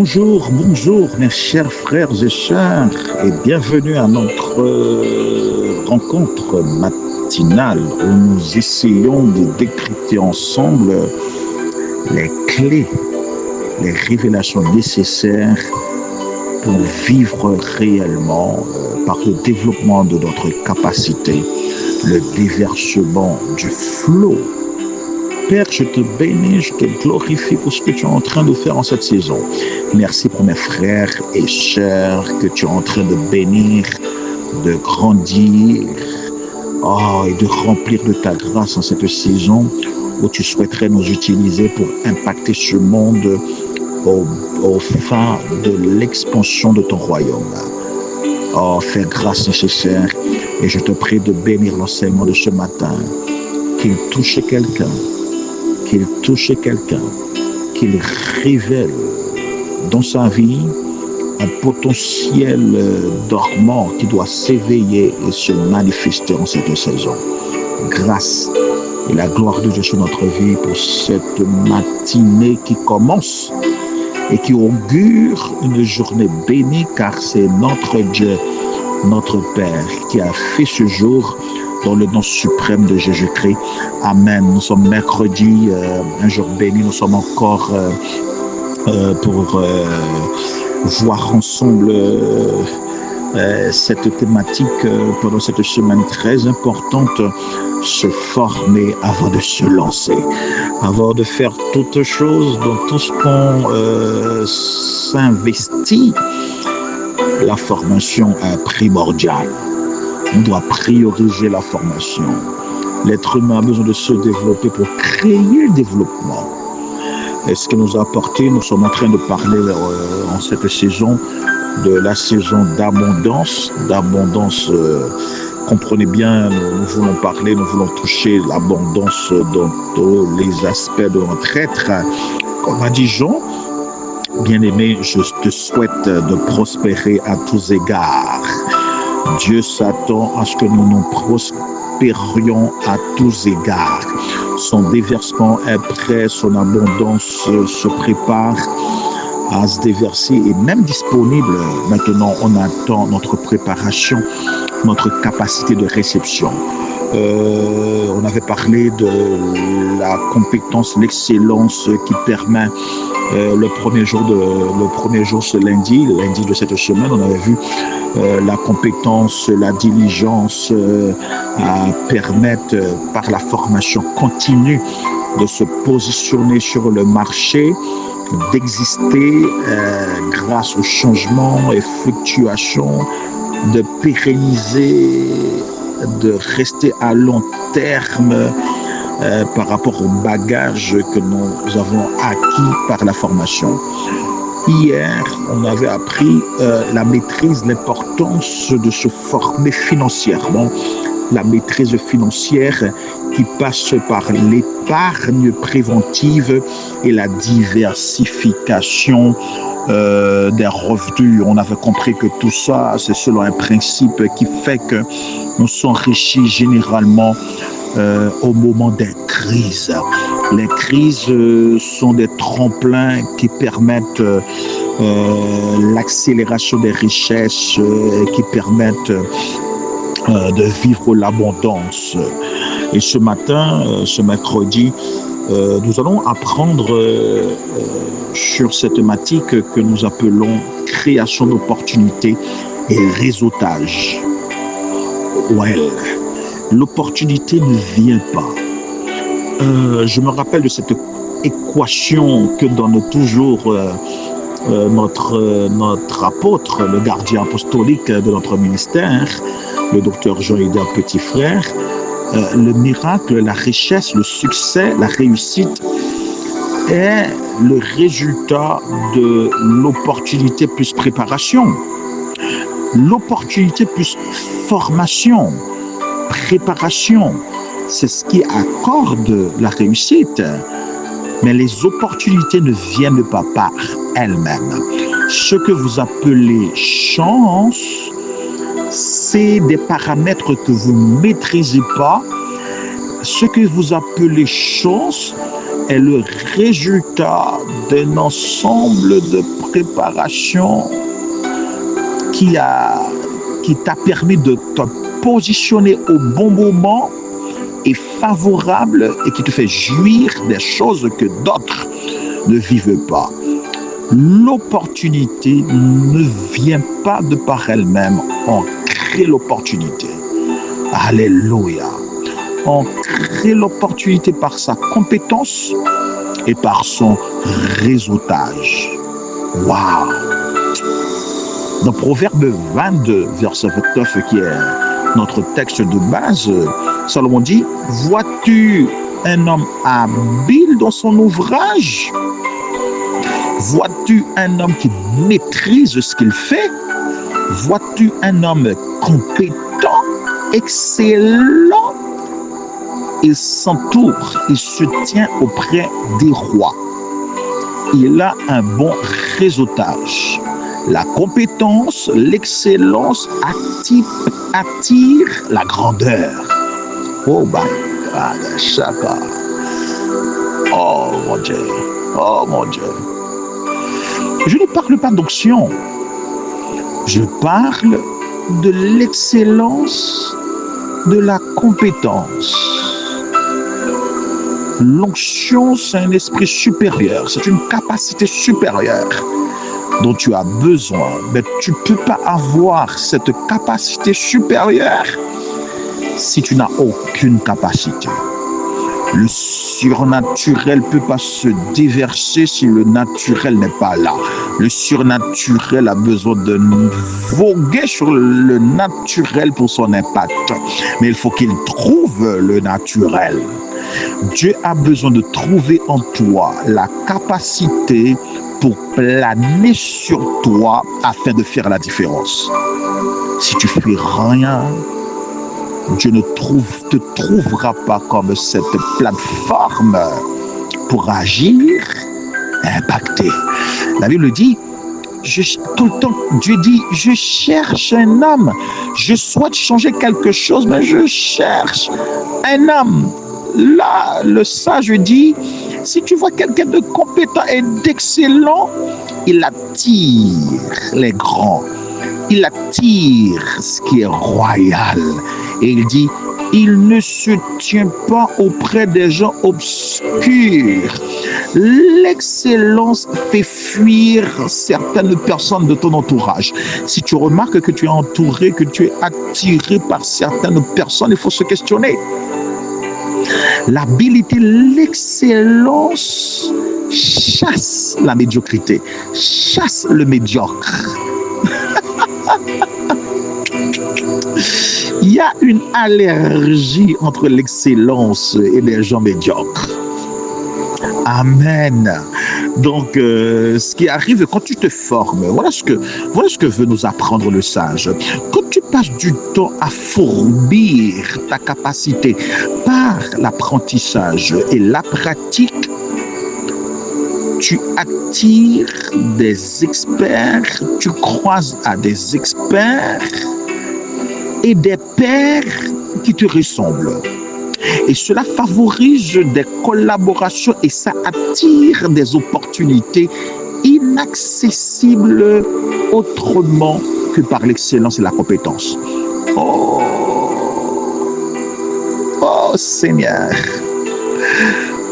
Bonjour mes chers frères et sœurs et bienvenue à notre rencontre matinale où nous essayons de décrypter ensemble les clés, les révélations nécessaires pour vivre réellement par le développement de notre capacité, le déversement du flot. Père, je te bénis, je te glorifie pour ce que tu es en train de faire en cette saison. Merci pour mes frères et sœurs que tu es en train de bénir, de grandir et de remplir de ta grâce en cette saison où tu souhaiterais nous utiliser pour impacter ce monde au fin de l'expansion de ton royaume. Fais grâce nécessaire et je te prie de bénir l'enseignement de ce matin, qu'il touche quelqu'un, qu'il révèle dans sa vie un potentiel dormant qui doit s'éveiller et se manifester en cette saison. Grâce et la gloire de Dieu sur notre vie pour cette matinée qui commence et qui augure une journée bénie, car c'est notre Dieu, notre Père, qui a fait ce jour dans le nom suprême de Jésus-Christ. Amen. Nous sommes mercredi, un jour béni. Nous sommes encore pour voir ensemble cette thématique pendant cette semaine très importante, se former avant de se lancer, avant de faire toute chose, dans tout ce qu'on s'investit. La formation est primordiale. On doit prioriser la formation. L'être humain a besoin de se développer pour créer le développement. Et ce que nous a apporté, nous sommes en train de parler en cette saison de la saison d'abondance. Comprenez bien, nous voulons parler, nous voulons toucher l'abondance dans tous les aspects de notre être. Comme a dit Jean, bien-aimé, je te souhaite de prospérer à tous égards. Dieu s'attend à ce que nous nous prospérions à tous égards. Son déversement est prêt, son abondance se prépare à se déverser et même disponible. Maintenant, on attend notre préparation, notre capacité de réception. On avait parlé de la compétence, l'excellence qui permet le premier jour ce lundi de cette semaine, on avait vu la compétence, la diligence à permettre par la formation continue de se positionner sur le marché, d'exister grâce au changement et fluctuations, de pérenniser, de rester à long terme par rapport au bagage que nous avons acquis par la formation. Hier, on avait appris la maîtrise, l'importance de se former financièrement, la maîtrise financière qui passe par l'épargne préventive et la diversification des revenus. On avait compris que tout ça, c'est selon un principe qui fait que on s'enrichit généralement au moment des crises. Les crises sont des tremplins qui permettent l'accélération des richesses, qui permettent de vivre l'abondance. Et ce matin, ce mercredi, nous allons apprendre sur cette thématique que nous appelons création d'opportunités et réseautage. L'opportunité ne vient pas. Je me rappelle de cette équation que donne toujours notre apôtre, le gardien apostolique de notre ministère, le docteur Jean-Hidel Petit-Frère. Le miracle, la richesse, le succès, la réussite est le résultat de l'opportunité plus préparation. L'opportunité plus formation, préparation, c'est ce qui accorde la réussite. Mais les opportunités ne viennent pas par elles-mêmes. Ce que vous appelez chance, c'est des paramètres que vous ne maîtrisez pas. Ce que vous appelez chance est le résultat un ensemble de préparations qui t'a permis de te positionner au bon moment et favorable et qui te fait jouir des choses que d'autres ne vivent pas. L'opportunité ne vient pas de par elle-même, on crée l'opportunité. Alléluia. On crée l'opportunité par sa compétence et par son réseautage. Waouh! Dans Proverbe 22, verset 29, qui est notre texte de base, Salomon dit, « Vois-tu un homme habile dans son ouvrage? Vois-tu un homme qui maîtrise ce qu'il fait? Vois-tu un homme compétent, excellent? Il s'entoure, il se tient auprès des rois. Il a un bon réseautage. La compétence, l'excellence attire la grandeur. Oh my God, Shaka. Oh mon Dieu, oh mon Dieu. Je ne parle pas d'onction. Je parle de l'excellence de la compétence. L'onction, c'est un esprit supérieur, c'est une capacité supérieure dont tu as besoin. Mais tu ne peux pas avoir cette capacité supérieure si tu n'as aucune capacité. Le surnaturel ne peut pas se déverser si le naturel n'est pas là. Le surnaturel a besoin de voguer sur le naturel pour son impact. Mais il faut qu'il trouve le naturel. Dieu a besoin de trouver en toi la capacité pour planer sur toi afin de faire la différence. Si tu fais rien, Dieu ne te trouvera pas comme cette plateforme pour agir, impacter. La Bible dit, tout le temps, Dieu dit, je cherche un homme. Je souhaite changer quelque chose, mais je cherche un homme. Là, le sage dit, si tu vois quelqu'un de compétent et d'excellent, il attire les grands. Il attire ce qui est royal. Et il dit, il ne se tient pas auprès des gens obscurs. L'excellence fait fuir certaines personnes de ton entourage. Si tu remarques que tu es entouré, que tu es attiré par certaines personnes, il faut se questionner. L'habileté, l'excellence chasse la médiocrité, chasse le médiocre. Il y a une allergie entre l'excellence et les gens médiocres. Amen. Donc, ce qui arrive quand tu te formes, voilà ce que veut nous apprendre le sage. Quand tu passes du temps à fourbir ta capacité par l'apprentissage et la pratique, tu attires des experts, tu croises à des experts et des pairs qui te ressemblent. Et cela favorise des collaborations et ça attire des opportunités inaccessibles autrement que par l'excellence et la compétence. Oh Seigneur.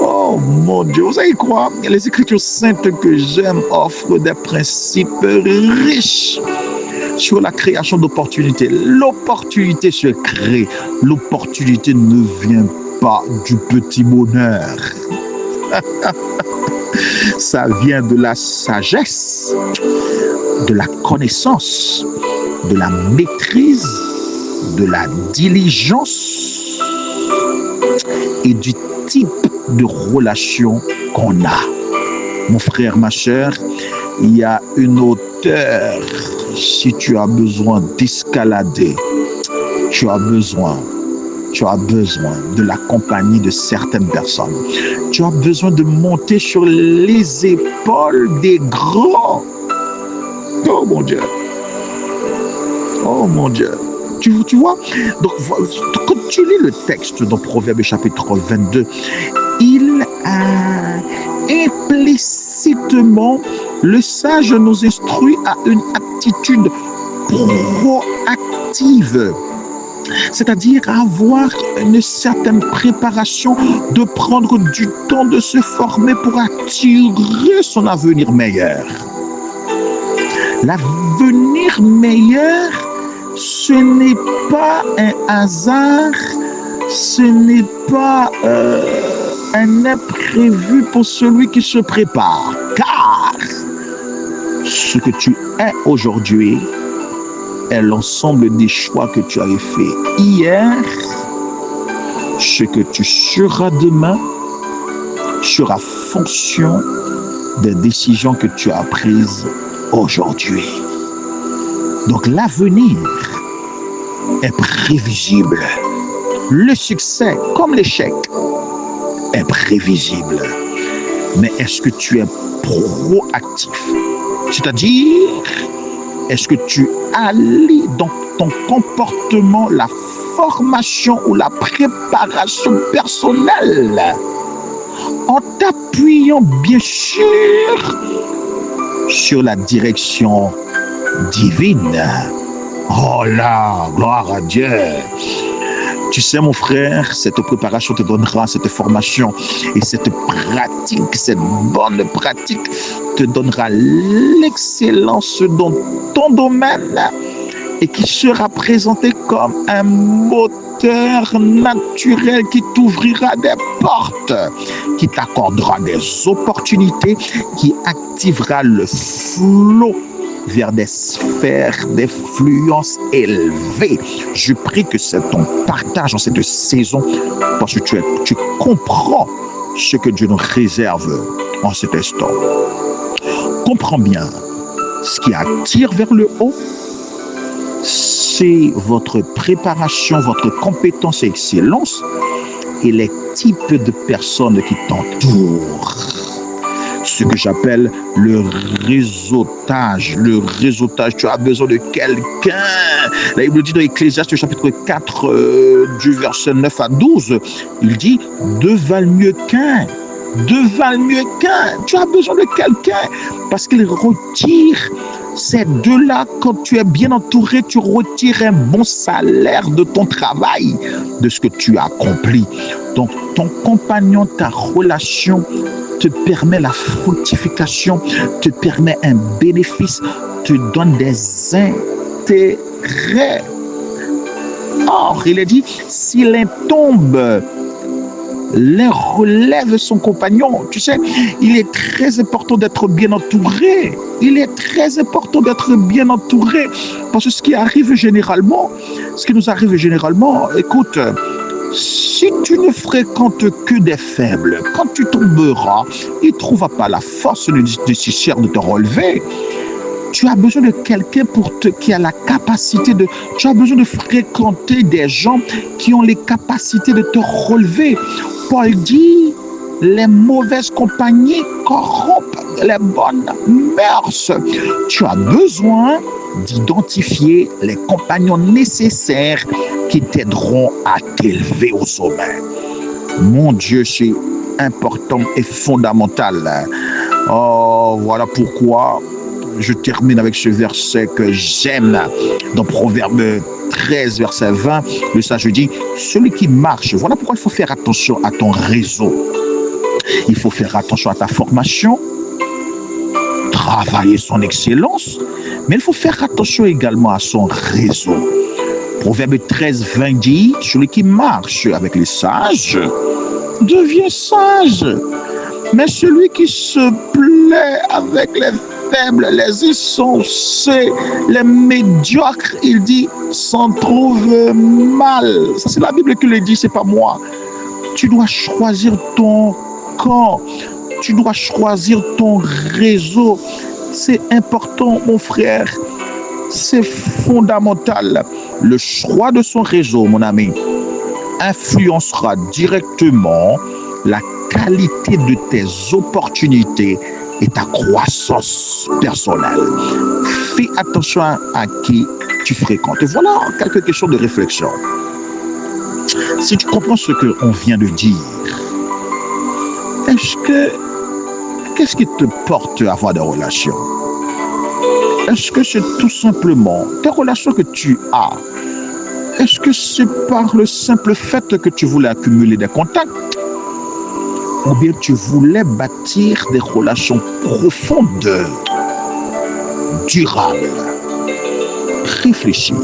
Oh mon Dieu, vous savez quoi? Les Écritures saintes que j'aime offrent des principes riches sur la création d'opportunités. L'opportunité se crée. L'opportunité ne vient pas du petit bonheur. Ça vient de la sagesse, de la connaissance, de la maîtrise, de la diligence et du type de relation qu'on a. Mon frère, ma chère, il y a une hauteur. Si tu as besoin d'escalader, tu as besoin de la compagnie de certaines personnes. Tu as besoin de monter sur les épaules des grands. Oh mon Dieu. Oh mon Dieu. Tu vois, donc, quand tu lis le texte dans Proverbe chapitre 22, il a implicite Tacitement, le sage nous instruit à une attitude proactive, c'est-à-dire avoir une certaine préparation, de prendre du temps de se former pour attirer son avenir meilleur. L'avenir meilleur, ce n'est pas un hasard, ce n'est pas un imprévu pour celui qui se prépare, car ce que tu es aujourd'hui est l'ensemble des choix que tu avais fait hier. Ce que tu seras demain sera fonction des décisions que tu as prises aujourd'hui. Donc l'avenir est prévisible. Le succès, comme l'échec, est prévisible. Mais est-ce que tu es proactif? C'est-à-dire, est-ce que tu allies dans ton comportement la formation ou la préparation personnelle en t'appuyant bien sûr sur la direction divine? Oh là, gloire à Dieu! Tu sais, mon frère, cette préparation te donnera, cette formation et cette pratique, cette bonne pratique te donnera l'excellence dans ton domaine et qui sera présenté comme un moteur naturel qui t'ouvrira des portes, qui t'accordera des opportunités, qui activera le flot vers des sphères d'influence élevées. Je prie que c'est ton partage en cette saison parce que tu comprends ce que Dieu nous réserve en cet instant. Comprends bien, ce qui attire vers le haut, c'est votre préparation, votre compétence et excellence et les types de personnes qui t'entourent. Ce que j'appelle le réseautage. Le réseautage, tu as besoin de quelqu'un. La Bible dit dans Ecclésiaste chapitre 4 du verset 9 à 12, il dit « Deux valent mieux qu'un ». Deux valent mieux qu'un. Tu as besoin de quelqu'un parce qu'il retire ces deux-là. Quand tu es bien entouré, tu retires un bon salaire de ton travail, de ce que tu as accompli. Donc, ton compagnon, ta relation te permet la fructification, te permet un bénéfice, te donne des intérêts. Or, il est dit, si l'un tombe, l'un relève son compagnon. Tu sais, il est très important d'être bien entouré. Il est très important d'être bien entouré. Parce que ce qui nous arrive généralement, écoute, si tu ne fréquentes que des faibles, quand tu tomberas, il ne trouvera pas la force nécessaire de te relever. Tu as besoin de quelqu'un qui a la capacité de... Tu as besoin de fréquenter des gens qui ont les capacités de te relever. Paul dit, les mauvaises compagnies corrompent les bonnes mœurs. Tu as besoin d'identifier les compagnons nécessaires qui t'aideront à t'élever au sommet. Mon Dieu, c'est important et fondamental. Oh, voilà pourquoi je termine avec ce verset que j'aime dans Proverbe 13, verset 20. Le sage dit, celui qui marche, voilà pourquoi il faut faire attention à ton réseau. Il faut faire attention à ta formation, travailler son excellence, mais il faut faire attention également à son réseau. Proverbe 13, 20 dit, celui qui marche avec les sages devient sage, mais celui qui se plaît avec les faibles, les insensés, les médiocres, il dit, s'en trouve mal. Ça, c'est la Bible qui le dit, c'est pas moi. Tu dois choisir ton camp, tu dois choisir ton réseau. C'est important, mon frère. C'est fondamental. Le choix de son réseau, mon ami, influencera directement la qualité de tes opportunités et ta croissance personnelle. Fais attention à qui tu fréquentes. Voilà quelques questions de réflexion. Si tu comprends ce qu'on vient de dire, Qu'est-ce qui te porte à avoir des relations? Est-ce que c'est tout simplement des relations que tu as? Est-ce que c'est par le simple fait que tu voulais accumuler des contacts? Ou bien tu voulais bâtir des relations profondes, durables? Réfléchis.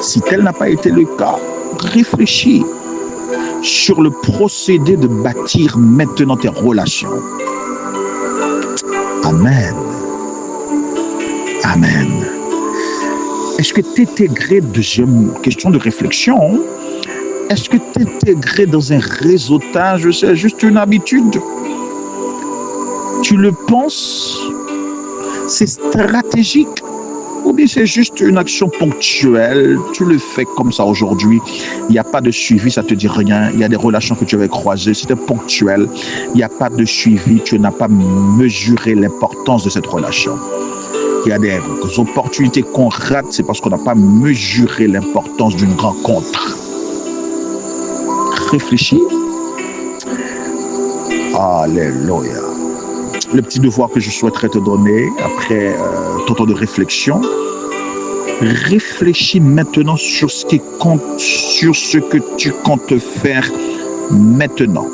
Si tel n'a pas été le cas, réfléchis sur le procédé de bâtir maintenant tes relations. Amen. Amen. Est-ce que t'intégrer, deuxième question de réflexion, est-ce que t'intégrer dans un réseautage, c'est juste une habitude? Tu le penses? C'est stratégique? Ou bien c'est juste une action ponctuelle, tu le fais comme ça aujourd'hui, il n'y a pas de suivi, ça ne te dit rien, il y a des relations que tu avais croisées, c'était ponctuel, il n'y a pas de suivi, tu n'as pas mesuré l'importance de cette relation. Il y a des opportunités qu'on rate, c'est parce qu'on n'a pas mesuré l'importance d'une rencontre. Réfléchis. Alléluia. Le petit devoir que je souhaiterais te donner après ton temps de réflexion, réfléchis maintenant sur ce qui compte, sur ce que tu comptes faire maintenant,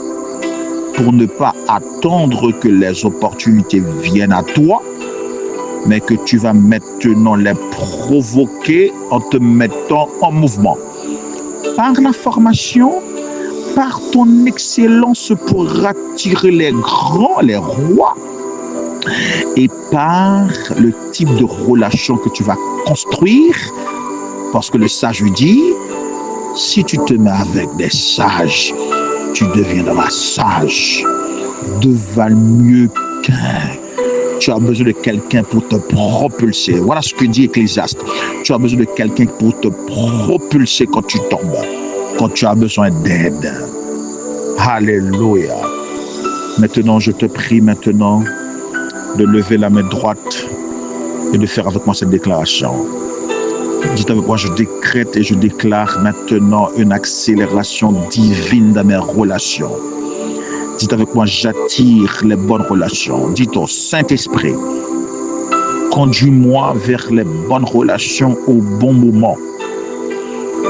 pour ne pas attendre que les opportunités viennent à toi, mais que tu vas maintenant les provoquer en te mettant en mouvement. Par la formation, par ton excellence pour attirer les grands, les rois, et par le type de relation que tu vas construire, parce que le sage lui dit, si tu te mets avec des sages, tu deviendras sage. Deux valent mieux qu'un. Tu as besoin de quelqu'un pour te propulser. Voilà ce que dit Ecclésiaste. Tu as besoin de quelqu'un pour te propulser quand tu tombes, quand tu as besoin d'aide. Alléluia. Maintenant, je te prie maintenant de lever la main droite et de faire avec moi cette déclaration. Dites avec moi, je décrète et je déclare maintenant une accélération divine dans mes relations. Dites avec moi, j'attire les bonnes relations. Dites au Saint-Esprit, conduis-moi vers les bonnes relations au bon moment.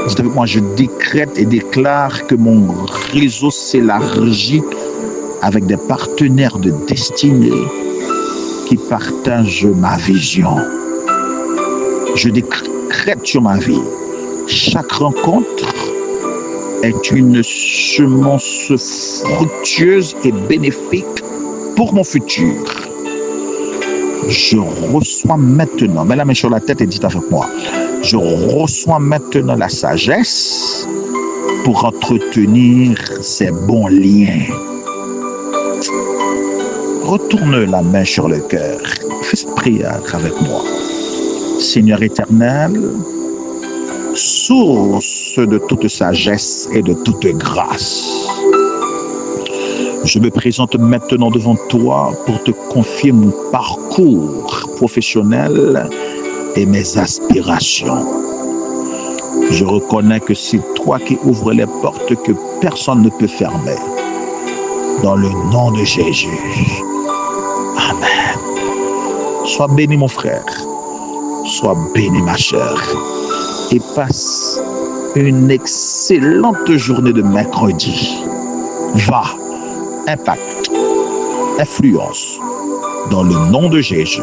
Dites avec moi, je décrète et déclare que mon réseau s'élargit avec des partenaires de destinée qui partagent ma vision. Je décrète sur ma vie, chaque rencontre est une semence fructueuse et bénéfique pour mon futur. Je reçois maintenant, mets la main sur la tête et dites avec moi, je reçois maintenant la sagesse pour entretenir ces bons liens. Retourne la main sur le cœur. Fais cette prière avec moi. Seigneur éternel, source de toute sagesse et de toute grâce, je me présente maintenant devant toi pour te confier mon parcours professionnel et mes aspirations. Je reconnais que c'est toi qui ouvres les portes que personne ne peut fermer. Dans le nom de Jésus. Amen. Sois béni mon frère. Sois béni ma sœur. Et passe une excellente journée de mercredi. Va, impact, influence. Dans le nom de Jésus.